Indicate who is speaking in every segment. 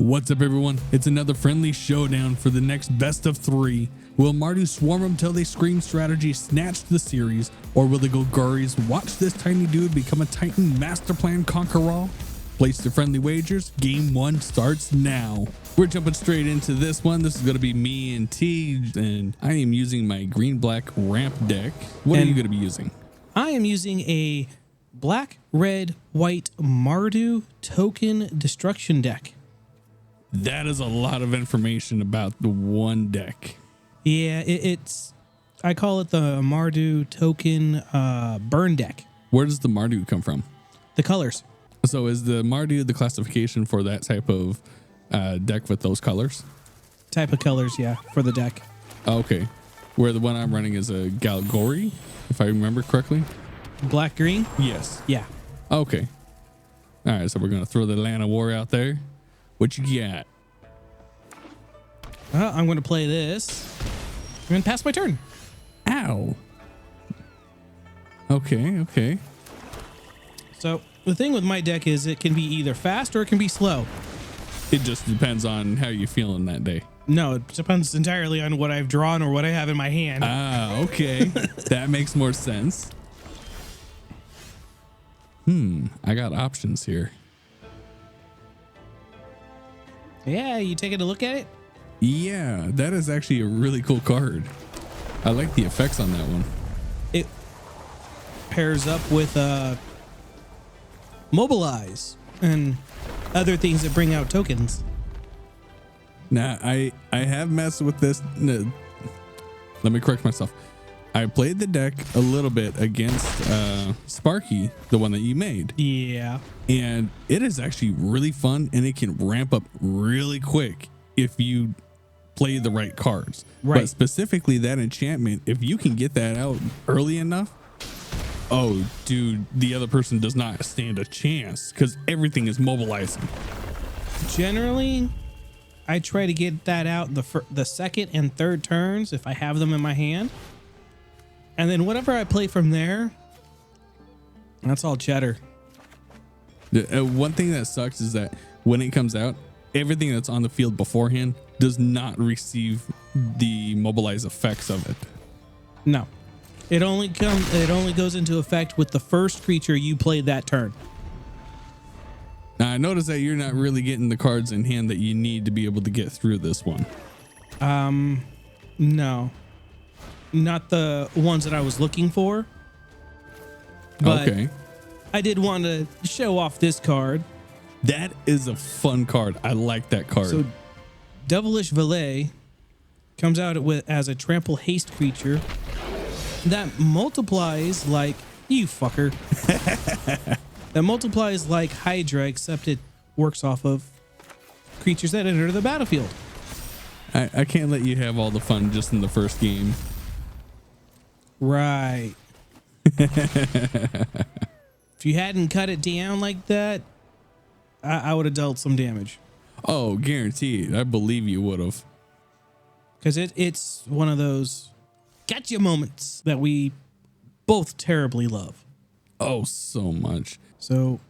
Speaker 1: What's up, everyone? It's another friendly showdown for the next best of 3. Will Mardu swarm them till they scream strategy snatch the series, or will the Golgaris watch this tiny dude become a Titan master plan conquer all? Place the friendly wagers. Game 1 starts now. We're jumping straight into this one. This is going to be me and T, and I am using my green-black ramp deck. What are you going to be using?
Speaker 2: I am using a black, red, white Mardu token destruction deck.
Speaker 1: That is a lot of information about the one deck.
Speaker 2: Yeah, I call it the Mardu token burn deck.
Speaker 1: Where does the Mardu come from?
Speaker 2: The colors.
Speaker 1: So is the Mardu the classification for that type of deck with those colors?
Speaker 2: Type of colors, yeah, for the deck.
Speaker 1: Okay. Where the one I'm running is a Golgari, if I remember correctly.
Speaker 2: Black, green?
Speaker 1: Yes.
Speaker 2: Yeah.
Speaker 1: Okay. All right, so we're going to throw the Atlanta War out there. What you got?
Speaker 2: Well, I'm going to play this and pass my turn.
Speaker 1: Ow. Okay.
Speaker 2: So the thing with my deck is it can be either fast or it can be slow.
Speaker 1: It just depends on how you're feeling that day.
Speaker 2: No, it depends entirely on what I've drawn or what I have in my hand.
Speaker 1: Ah, okay. That makes more sense. I got options here.
Speaker 2: Yeah, you taking a look at it?
Speaker 1: Yeah, that is actually a really cool card. I like the effects on that one.
Speaker 2: It pairs up with mobilize and other things that bring out tokens.
Speaker 1: Now, I have messed with this. No, let me correct myself. I played the deck a little bit against Sparky, the one that you made.
Speaker 2: Yeah.
Speaker 1: And it is actually really fun, and it can ramp up really quick if you play the right cards.
Speaker 2: Right.
Speaker 1: But specifically that enchantment, if you can get that out early enough, oh, dude, the other person does not stand a chance because everything is mobilizing.
Speaker 2: Generally, I try to get that out the second and third turns if I have them in my hand. And then whatever I play from there, that's all cheddar.
Speaker 1: One thing that sucks is that when it comes out, everything that's on the field beforehand does not receive the mobilize effects of it.
Speaker 2: No, it only goes into effect with the first creature you played that turn.
Speaker 1: Now, I noticed that you're not really getting the cards in hand that you need to be able to get through this one.
Speaker 2: No, not the ones that I was looking for. But
Speaker 1: okay.
Speaker 2: I did want to show off this card.
Speaker 1: That is a fun card. I like that card.
Speaker 2: So Devilish Valet comes out as a trample haste creature that multiplies like you fucker. That multiplies like Hydra, except it works off of creatures that enter the battlefield.
Speaker 1: I can't let you have all the fun just in the first game.
Speaker 2: Right. If you hadn't cut it down like that, I would have dealt some damage.
Speaker 1: Oh, guaranteed. I believe you would have.
Speaker 2: Because it's one of those gotcha moments that we both terribly love.
Speaker 1: Oh, so much.
Speaker 2: So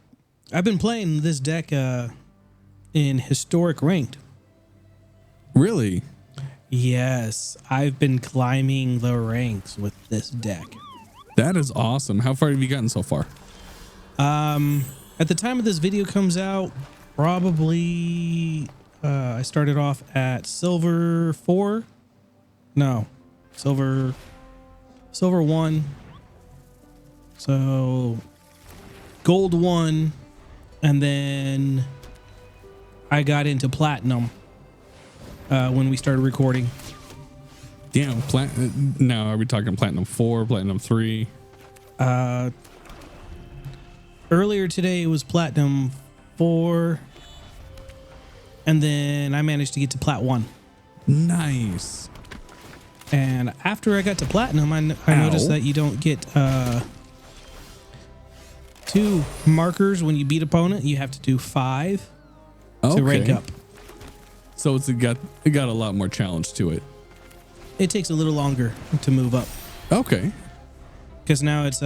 Speaker 2: I've been playing this deck in historic ranked.
Speaker 1: Really?
Speaker 2: Yes, I've been climbing the ranks with this deck.
Speaker 1: That is awesome. How far have you gotten so far?
Speaker 2: At the time of this video comes out, probably I started off at silver 4. No, silver 1. So gold 1, and then I got into platinum when we started recording.
Speaker 1: Damn, now are we talking platinum 4, platinum 3?
Speaker 2: Earlier today it was platinum 4, and then I managed to get to plat 1.
Speaker 1: Nice.
Speaker 2: And after I got to platinum, I noticed that you don't get 2 markers when you beat opponent. You have to do 5 to rank up.
Speaker 1: So it got a lot more challenge to it.
Speaker 2: It takes a little longer to move up.
Speaker 1: Okay.
Speaker 2: Because now it's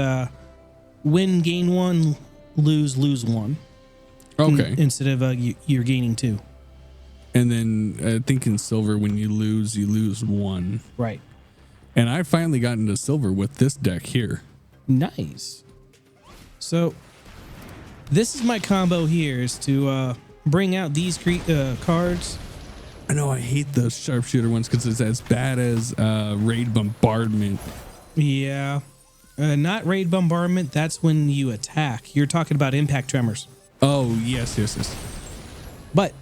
Speaker 2: win, gain 1, lose 1.
Speaker 1: Okay.
Speaker 2: Instead of you're gaining 2.
Speaker 1: And then I think in silver, when you lose 1.
Speaker 2: Right.
Speaker 1: And I finally got into silver with this deck here.
Speaker 2: Nice. So this is my combo here, is to bring out these cards.
Speaker 1: I know I hate those sharpshooter ones because it's as bad as raid bombardment.
Speaker 2: Yeah. Not raid bombardment. That's when you attack. You're talking about Impact Tremors.
Speaker 1: Oh, yes.
Speaker 2: But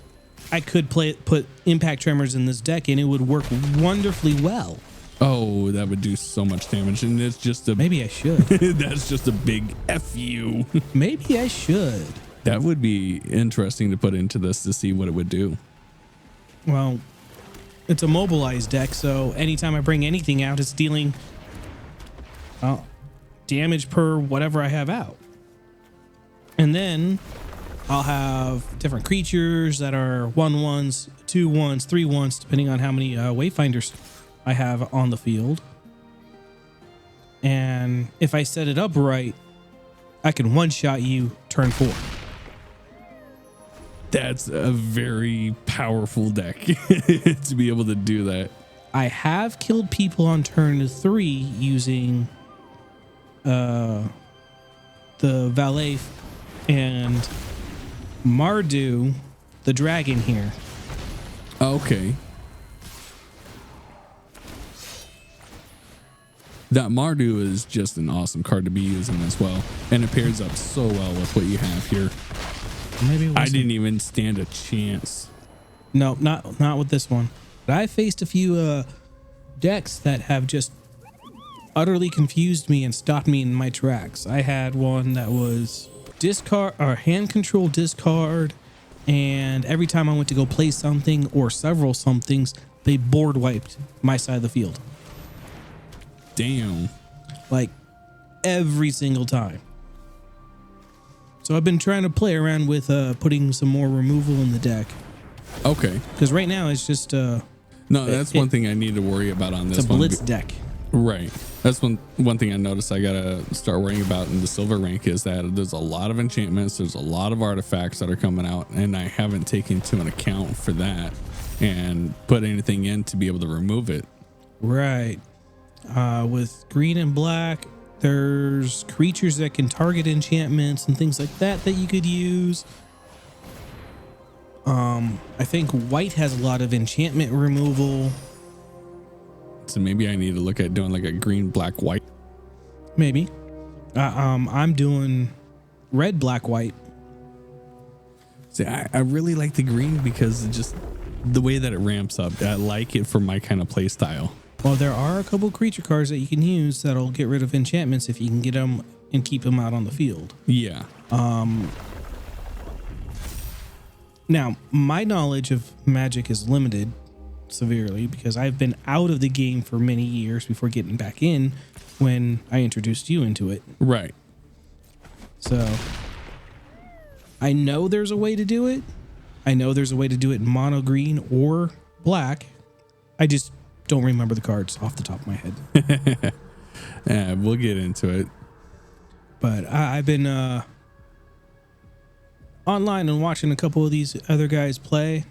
Speaker 2: I could put Impact Tremors in this deck and it would work wonderfully well.
Speaker 1: Oh, that would do so much damage. And it's just a...
Speaker 2: Maybe I should.
Speaker 1: That's just a big F you.
Speaker 2: Maybe I should.
Speaker 1: That would be interesting to put into this to see what it would do.
Speaker 2: Well, it's a mobilized deck, so anytime I bring anything out, it's dealing damage per whatever I have out. And then I'll have different creatures that are 1/1s, 2/1s, 3/1s, depending on how many Wayfinders I have on the field. And if I set it up right, I can one-shot you turn 4.
Speaker 1: That's a very powerful deck to be able to do that.
Speaker 2: I have killed people on turn 3 using the Valet and Mardu, the dragon here.
Speaker 1: Okay. That Mardu is just an awesome card to be using as well. And it pairs up so well with what you have here.
Speaker 2: Maybe
Speaker 1: I didn't even stand a chance.
Speaker 2: No, not with this one. But I faced a few decks that have just utterly confused me and stopped me in my tracks. I had one that was discard or hand control discard, and every time I went to go play something or several somethings, they board wiped my side of the field.
Speaker 1: Damn.
Speaker 2: Like every single time. So I've been trying to play around with putting some more removal in the deck.
Speaker 1: Okay.
Speaker 2: Because right now it's just
Speaker 1: no, that's one thing I need to worry about on this
Speaker 2: one. It's a Blitz deck.
Speaker 1: Right. That's one thing I noticed I gotta start worrying about in the silver rank is that there's a lot of enchantments, there's a lot of artifacts that are coming out, and I haven't taken into an account for that and put anything in to be able to remove it.
Speaker 2: Right. With green and black, there's creatures that can target enchantments and things like that you could use. I think white has a lot of enchantment removal.
Speaker 1: So maybe I need to look at doing like a green, black, white.
Speaker 2: Maybe. I'm doing red, black, white.
Speaker 1: See, I really like the green because it's just the way that it ramps up. I like it for my kind of play style.
Speaker 2: Well, there are a couple creature cards that you can use that'll get rid of enchantments if you can get them and keep them out on the field.
Speaker 1: Yeah.
Speaker 2: Now, my knowledge of Magic is limited severely because I've been out of the game for many years before getting back in when I introduced you into it.
Speaker 1: Right.
Speaker 2: So I know there's a way to do it. I know there's a way to do it in mono green or black. I just don't remember the cards off the top of my head.
Speaker 1: Yeah, we'll get into it.
Speaker 2: But I've been online and watching a couple of these other guys play.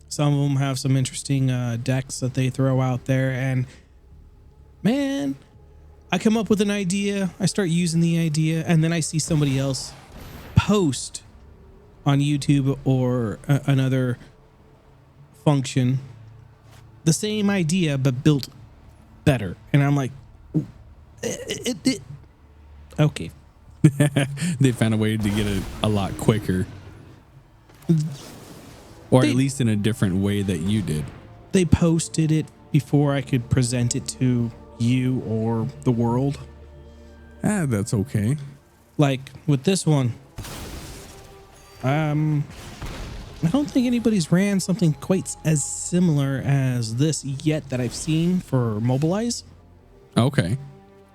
Speaker 2: Some of them have some interesting decks that they throw out there. And man, I come up with an idea. I start using the idea. And then I see somebody else post on YouTube or another function the same idea, but built better. And I'm like, okay.
Speaker 1: They found a way to get it a lot quicker. Or at least in a different way that you did.
Speaker 2: They posted it before I could present it to you or the world.
Speaker 1: That's okay.
Speaker 2: Like with this one, I don't think anybody's ran something quite as similar as this yet that I've seen for Mobilize.
Speaker 1: Okay.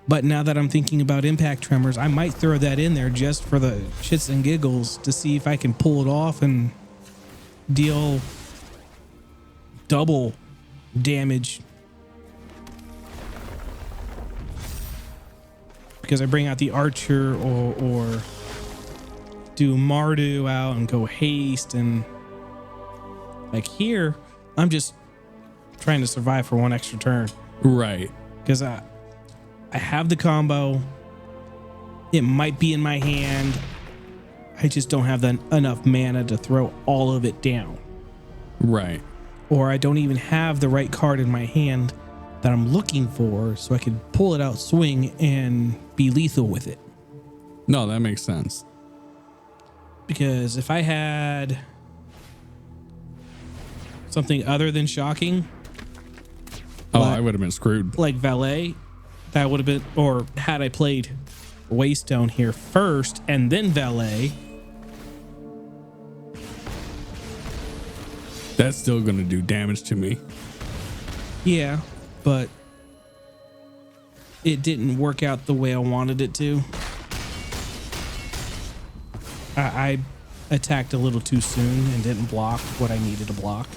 Speaker 2: But now that I'm thinking about Impact Tremors, I might throw that in there just for the shits and giggles to see if I can pull it off and deal double damage. Because I bring out the Archer or do Mardu out and go haste and Like here, I'm just trying to survive for one extra turn.
Speaker 1: Right.
Speaker 2: Because I have the combo. It might be in my hand. I just don't have enough mana to throw all of it down.
Speaker 1: Right.
Speaker 2: Or I don't even have the right card in my hand that I'm looking for, so I could pull it out, swing, and be lethal with it.
Speaker 1: No, that makes sense.
Speaker 2: Because if I had something other than shocking,
Speaker 1: I would have been screwed.
Speaker 2: like Valet, that would have been, or had I played Waystone here first and then Valet,
Speaker 1: That's still going to do damage to me.
Speaker 2: yeah, but it didn't work out the way I wanted it to. I attacked a little too soon and didn't block what I needed to block.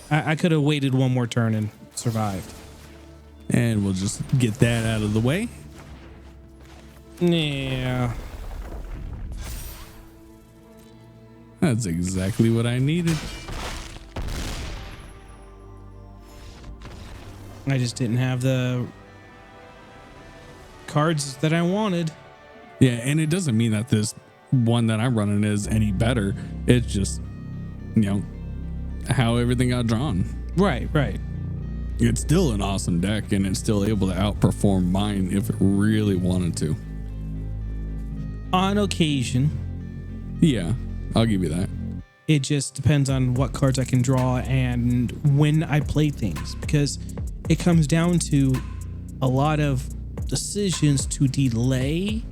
Speaker 2: I could have waited one more turn and survived.
Speaker 1: And we'll just get that out of the way.
Speaker 2: Yeah.
Speaker 1: That's exactly what I needed.
Speaker 2: I just didn't have the cards that I wanted.
Speaker 1: Yeah, and it doesn't mean that this one that I'm running is any better. It's just, how everything got drawn.
Speaker 2: Right.
Speaker 1: It's still an awesome deck, and it's still able to outperform mine if it really wanted to.
Speaker 2: On occasion.
Speaker 1: Yeah, I'll give you that.
Speaker 2: It just depends on what cards I can draw and when I play things, because it comes down to a lot of decisions to delay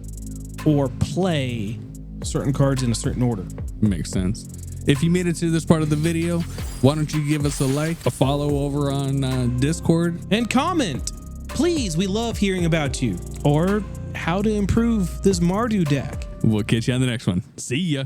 Speaker 2: or play certain cards in a certain order.
Speaker 1: Makes sense. If you made it to this part of the video, why don't you give us a like, a follow over on Discord,
Speaker 2: and comment. Please, we love hearing about you or how to improve this Mardu deck.
Speaker 1: We'll catch you on the next one. See ya.